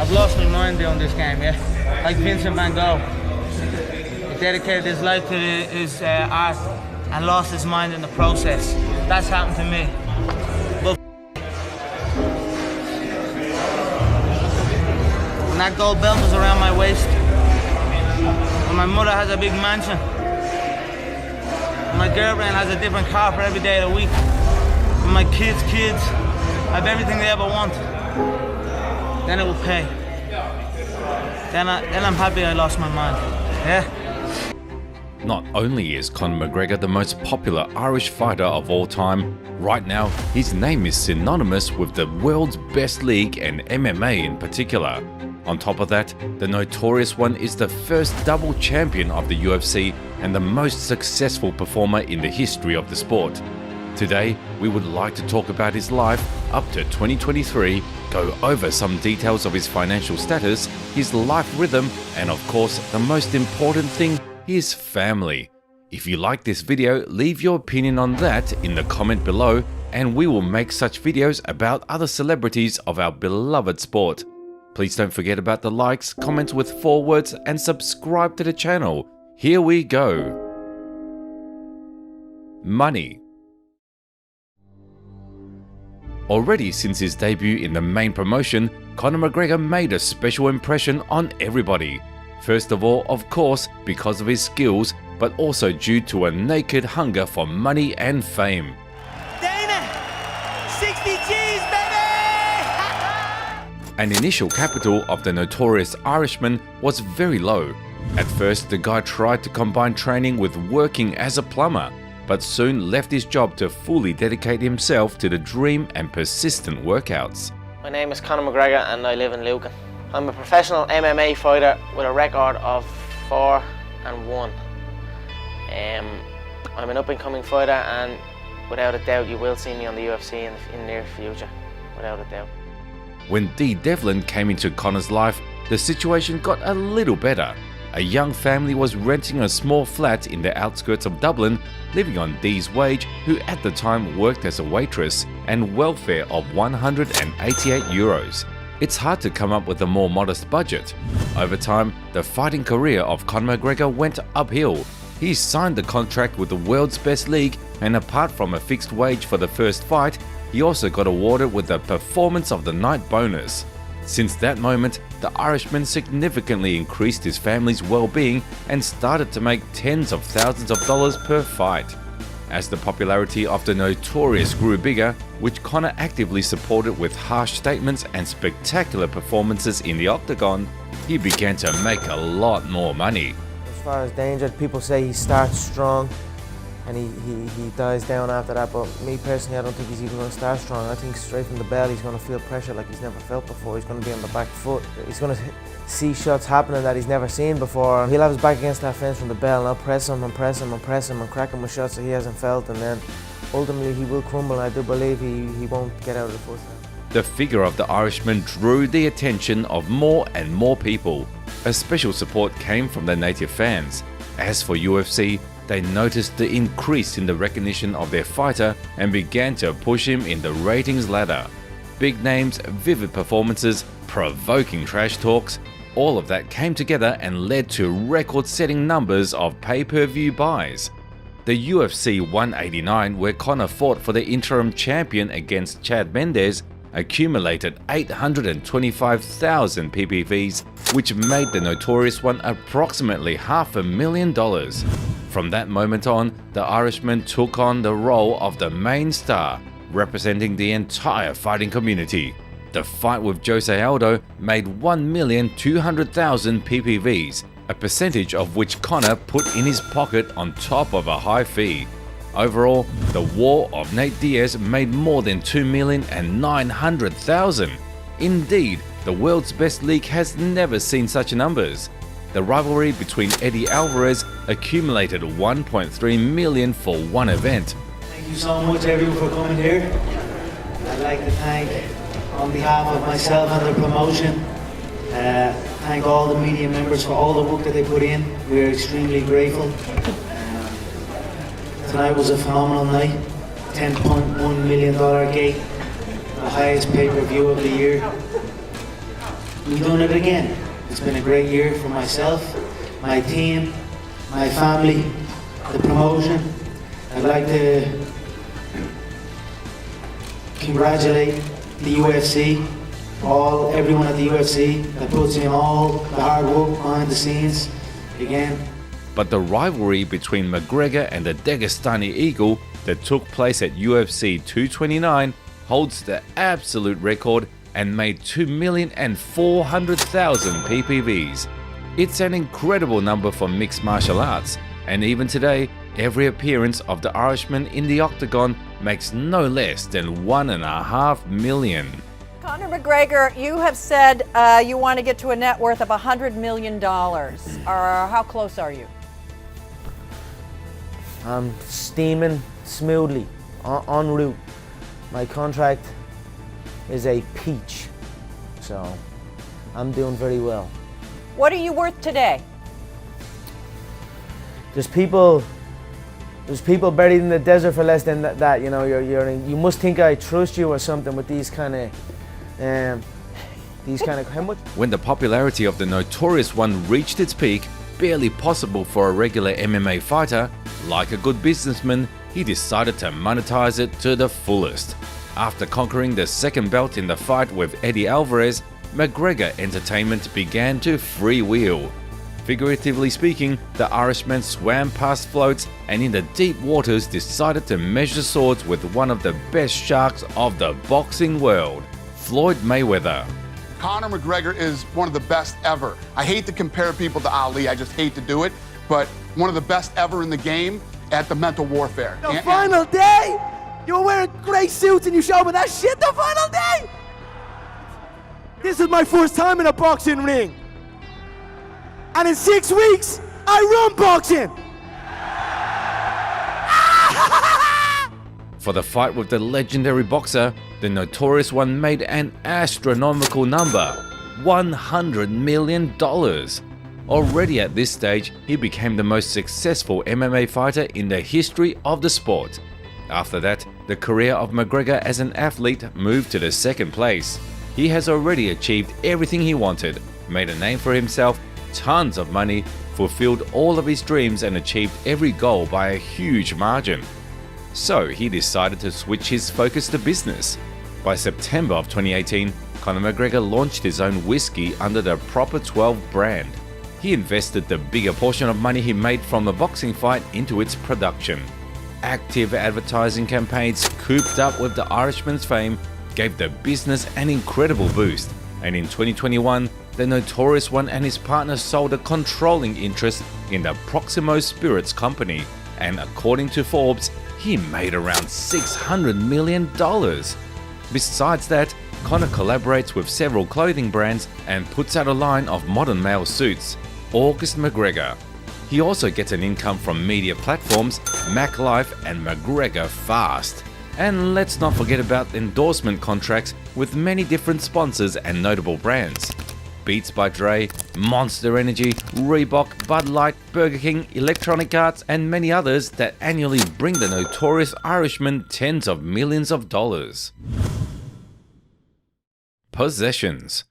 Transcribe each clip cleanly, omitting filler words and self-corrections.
I've lost my mind doing this game, yeah. Like Vincent van Gogh. He dedicated his life to his art and lost his mind in the process. That's happened to me. But when that gold belt was around my waist, when my mother has a big mansion, when my girlfriend has a different car for every day of the week, when my kids have everything they ever want, then it will pay. Then I'm happy I lost my mind, yeah? Not only is Conor McGregor the most popular Irish fighter of all time, right now his name is synonymous with the world's best league and MMA in particular. On top of that, the Notorious One is the first double champion of the UFC and the most successful performer in the history of the sport. Today, we would like to talk about his life up to 2023, go over some details of his financial status, his life rhythm, and of course, the most important thing, his family. If you like this video, leave your opinion on that in the comment below, and we will make such videos about other celebrities of our beloved sport. Please don't forget about the likes, comments with 4 words, and subscribe to the channel. Here we go. Money. Already since his debut in the main promotion, Conor McGregor made a special impression on everybody. First of all, of course, because of his skills, but also due to a naked hunger for money and fame. Dana, 60 G's, baby! An initial capital of the notorious Irishman was very low. At first, the guy tried to combine training with working as a plumber, but soon left his job to fully dedicate himself to the dream and persistent workouts. My name is Conor McGregor and I live in Lucan. I'm a professional MMA fighter with a record of 4-1. I'm an up-and-coming fighter, and without a doubt you will see me on the UFC in the near future, without a doubt. When Dee Devlin came into Conor's life, the situation got a little better. A young family was renting a small flat in the outskirts of Dublin, living on Dee's wage, who at the time worked as a waitress, and welfare of €188. It's hard to come up with a more modest budget. Over time, the fighting career of Conor McGregor went uphill. He signed the contract with the world's best league, and apart from a fixed wage for the first fight, he also got awarded with the Performance of the Night bonus. Since that moment, the Irishman significantly increased his family's well-being and started to make tens of thousands of dollars per fight. As the popularity of the Notorious grew bigger, which Conor actively supported with harsh statements and spectacular performances in the octagon, he began to make a lot more money. As far as danger, people say he starts strong and he dies down after that, but me personally, I don't think he's even going to start strong. I think straight from the bell he's going to feel pressure like he's never felt before. He's going to be on the back foot. He's going to see shots happening that he's never seen before. He'll have his back against that fence from the bell, and I'll press him and press him and press him and crack him with shots that he hasn't felt, and then ultimately he will crumble. I do believe he won't get out of the first time. The figure of the Irishman drew the attention of more and more people. A special support came from the native fans. As for UFC, they noticed the increase in the recognition of their fighter and began to push him in the ratings ladder. Big names, vivid performances, provoking trash talks, all of that came together and led to record-setting numbers of pay-per-view buys. The UFC 189, where Conor fought for the interim champion against Chad Mendes, accumulated 825,000 PPVs, which made the Notorious One approximately $500,000. From that moment on, the Irishman took on the role of the main star, representing the entire fighting community. The fight with Jose Aldo made 1,200,000 PPVs, a percentage of which Conor put in his pocket on top of a high fee. Overall, the War of Nate Diaz made more than 2,900,000. Indeed, the world's best league has never seen such numbers. The rivalry between Eddie Alvarez accumulated 1.3 million for one event. Thank you so much everyone for coming here. I'd like to thank, on behalf of myself and the promotion, thank all the media members for all the work that they put in. We're extremely grateful. Tonight was a phenomenal night. $10.1 million gate, the highest pay-per-view of the year. we've done it again. It's been a great year for myself, my team, my family, the promotion. I'd like to congratulate the UFC, everyone at the UFC that puts in all the hard work behind the scenes. Again, But the rivalry between McGregor and the Dagestani Eagle that took place at UFC 229 holds the absolute record and made 2,400,000 PPVs. It's an incredible number for mixed martial arts, and even today, every appearance of the Irishman in the octagon makes no less than 1.5 million. Conor McGregor, you have said you want to get to a net worth of $100 million. How close are you? I'm steaming smoothly, en route. My contract is a peach, so I'm doing very well. What are you worth today? There's people buried in the desert for less than that. You know, you must think I trust you or something with these kind of how much? When the popularity of the Notorious One reached its peak, barely possible for a regular MMA fighter, like a good businessman, he decided to monetize it to the fullest. After conquering the second belt in the fight with Eddie Alvarez, McGregor Entertainment began to freewheel. Figuratively speaking, the Irishman swam past floats and in the deep waters decided to measure swords with one of the best sharks of the boxing world, Floyd Mayweather. Conor McGregor is one of the best ever. I hate to compare people to Ali, I just hate to do it, but one of the best ever in the game at the mental warfare. The final day? You were wearing gray suits and you showed me that shit the final day? This is my first time in a boxing ring. And in 6 weeks, I run boxing. For the fight with the legendary boxer, the Notorious One made an astronomical number, $100 million. Already at this stage, he became the most successful MMA fighter in the history of the sport. After that, the career of McGregor as an athlete moved to the second place. He has already achieved everything he wanted, made a name for himself, tons of money, fulfilled all of his dreams and achieved every goal by a huge margin. So he decided to switch his focus to business. By September of 2018, Conor McGregor launched his own whiskey under the Proper 12 brand. He invested the bigger portion of money he made from the boxing fight into its production. Active advertising campaigns cooped up with the Irishman's fame gave the business an incredible boost, and in 2021, the Notorious One and his partner sold a controlling interest in the Proximo Spirits company, and according to Forbes, he made around $600 million. Besides that, Conor collaborates with several clothing brands and puts out a line of modern male suits, August McGregor. He also gets an income from media platforms Mac Life and McGregor Fast. And let's not forget about endorsement contracts with many different sponsors and notable brands. Beats by Dre, Monster Energy, Reebok, Bud Light, Burger King, Electronic Arts, and many others that annually bring the Notorious Irishman tens of millions of dollars. Possessions.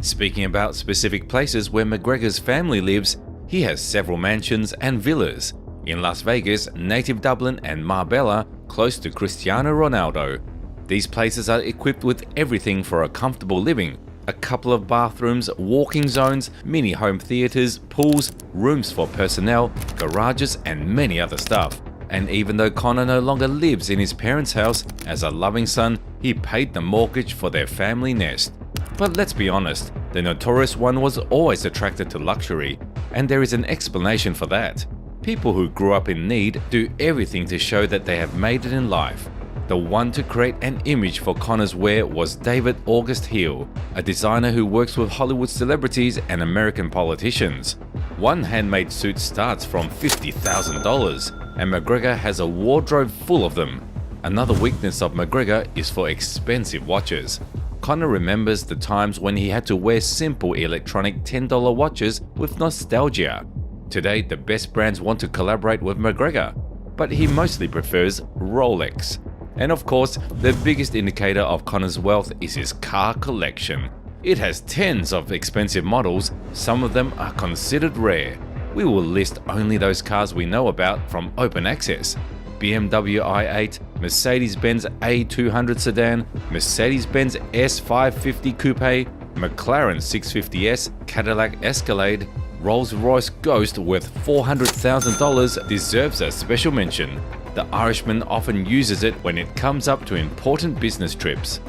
Speaking about specific places where McGregor's family lives, he has several mansions and villas in Las Vegas, native Dublin, and Marbella, close to Cristiano Ronaldo. These places are equipped with everything for a comfortable living: a couple of bathrooms, walking zones, mini home theaters, pools, rooms for personnel, garages, and many other stuff. And even though Conor no longer lives in his parents' house, as a loving son, he paid the mortgage for their family nest. But let's be honest, the Notorious One was always attracted to luxury, and there is an explanation for that. People who grew up in need do everything to show that they have made it in life. The one to create an image for Conor's wear was David August Hill, a designer who works with Hollywood celebrities and American politicians. One handmade suit starts from $50,000, and McGregor has a wardrobe full of them. Another weakness of McGregor is for expensive watches. Conor remembers the times when he had to wear simple electronic $10 watches with nostalgia. Today, the best brands want to collaborate with McGregor, but he mostly prefers Rolex. And of course, the biggest indicator of Conor's wealth is his car collection. It has tens of expensive models, some of them are considered rare. We will list only those cars we know about from open access. BMW i8, Mercedes-Benz A200 sedan, Mercedes-Benz S550 coupe, McLaren 650S, Cadillac Escalade, Rolls-Royce Ghost worth $400,000 deserves a special mention. The Irishman often uses it when it comes up to important business trips.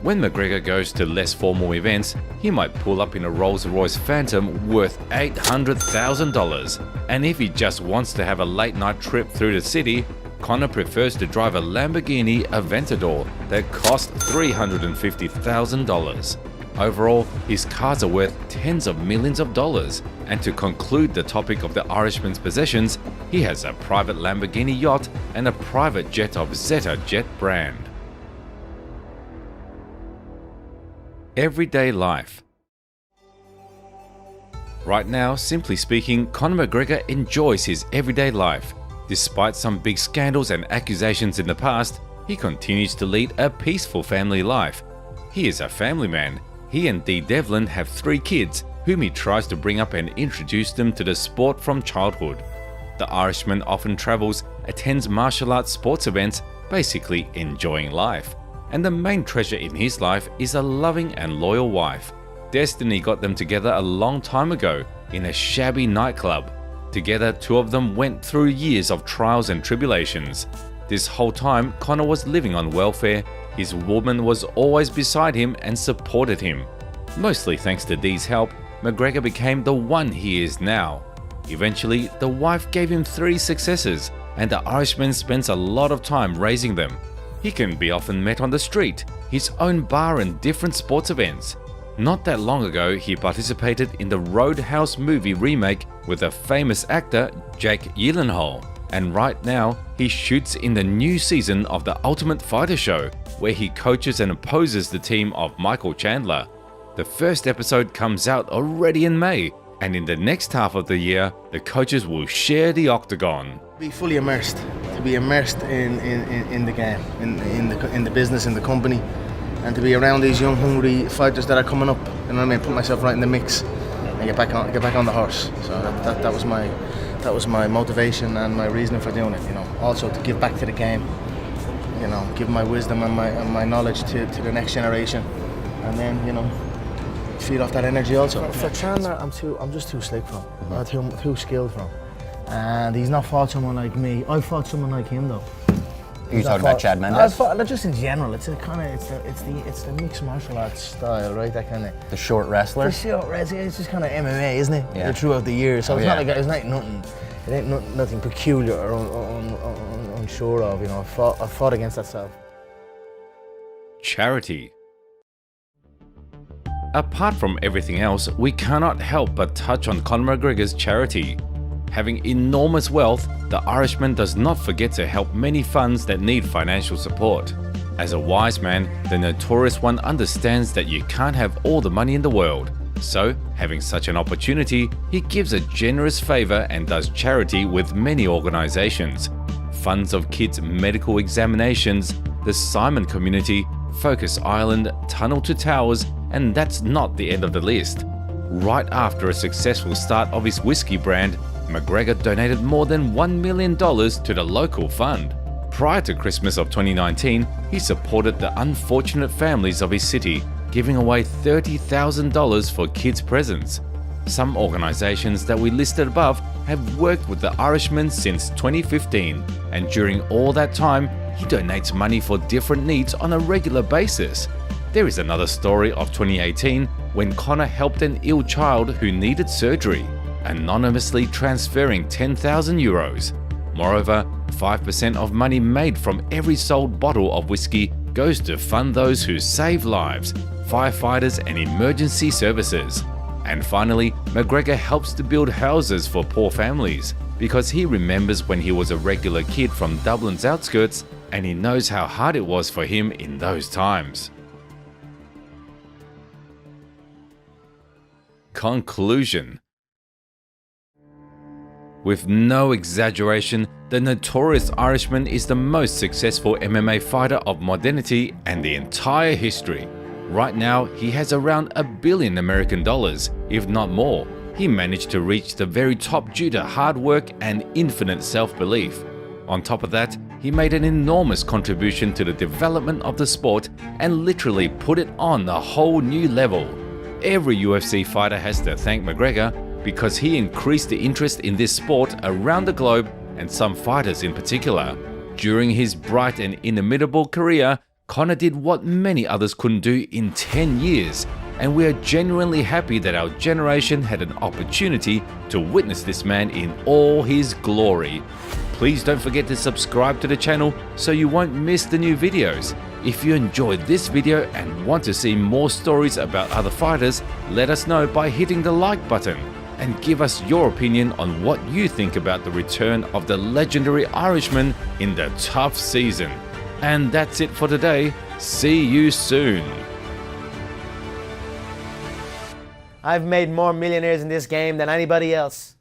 When McGregor goes to less formal events, he might pull up in a Rolls-Royce Phantom worth $800,000. And if he just wants to have a late-night trip through the city, Conor prefers to drive a Lamborghini Aventador that costs $350,000. Overall, his cars are worth tens of millions of dollars. And to conclude the topic of the Irishman's possessions, he has a private Lamborghini yacht and a private jet of Zeta Jet brand. Everyday life. Right now, simply speaking, Conor McGregor enjoys his everyday life. Despite some big scandals and accusations in the past, he continues to lead a peaceful family life. He is a family man. He and Dee Devlin have 3 kids, whom he tries to bring up and introduce them to the sport from childhood. The Irishman often travels, attends martial arts sports events, basically enjoying life. And the main treasure in his life is a loving and loyal wife. Destiny got them together a long time ago in a shabby nightclub. Together, 2 of them went through years of trials and tribulations. This whole time, Conor was living on welfare. His woman was always beside him and supported him. Mostly thanks to Dee's help, McGregor became the one he is now. Eventually, the wife gave him 3 successes, and the Irishman spends a lot of time raising them. He can be often met on the street, his own bar and different sports events. Not that long ago, he participated in the Roadhouse movie remake with a famous actor, Jake Gyllenhaal. And right now, he shoots in the new season of The Ultimate Fighter show, where he coaches and opposes the team of Michael Chandler. The first episode comes out already in May, and in the next half of the year, the coaches will share the octagon. Be fully immersed, to be immersed in the game, in the business, in the company, and to be around these young, hungry fighters that are coming up. You know what I mean? Put myself right in the mix and get back on the horse. So that was my motivation and my reasoning for doing it. You know, also to give back to the game. You know, give my wisdom and my knowledge to the next generation, and then feed off that energy also. For Chandler, I'm just too slick for him. I'm too skilled for him. And he's not fought someone like me. I fought someone like him though. Are you talking about Chad Mendes? Just in general. It's the mixed martial arts style, right? That kind of the short wrestler. The short wrestler. It's just kind of MMA, isn't it? Yeah. Throughout the years. So it's not nothing. It ain't nothing peculiar or unsure of. You know, I fought against that self. Charity. Apart from everything else, we cannot help but touch on Conor McGregor's charity. Having enormous wealth, the Irishman does not forget to help many funds that need financial support. As a wise man, the Notorious One understands that you can't have all the money in the world. So, having such an opportunity, he gives a generous favor and does charity with many organizations. Funds of kids' medical examinations, the Simon Community, Focus Island, Tunnel to Towers, and that's not the end of the list. Right after a successful start of his whiskey brand, McGregor donated more than $1 million to the local fund. Prior to Christmas of 2019, he supported the unfortunate families of his city, giving away $30,000 for kids' presents. Some organizations that we listed above have worked with the Irishman since 2015, and during all that time, he donates money for different needs on a regular basis. There is another story of 2018 when Conor helped an ill child who needed surgery, anonymously transferring 10,000 euros. Moreover, 5% of money made from every sold bottle of whiskey goes to fund those who save lives, firefighters and emergency services. And finally, McGregor helps to build houses for poor families because he remembers when he was a regular kid from Dublin's outskirts and he knows how hard it was for him in those times. Conclusion. With no exaggeration, The notorious Irishman is the most successful MMA fighter of modernity and the entire history. Right now, he has around $1 billion American dollars, if not more. He managed to reach the very top due to hard work and infinite self-belief. On top of that, he made an enormous contribution to the development of the sport and literally put it on a whole new level. Every UFC fighter has to thank McGregor because he increased the interest in this sport around the globe, and some fighters in particular. During his bright and inimitable career, Conor did what many others couldn't do in 10 years, and we are genuinely happy that our generation had an opportunity to witness this man in all his glory. Please don't forget to subscribe to the channel so you won't miss the new videos. If you enjoyed this video and want to see more stories about other fighters, let us know by hitting the like button. And give us your opinion on what you think about the return of the legendary Irishman in the tough season. And that's it for today. See you soon. I've made more millionaires in this game than anybody else.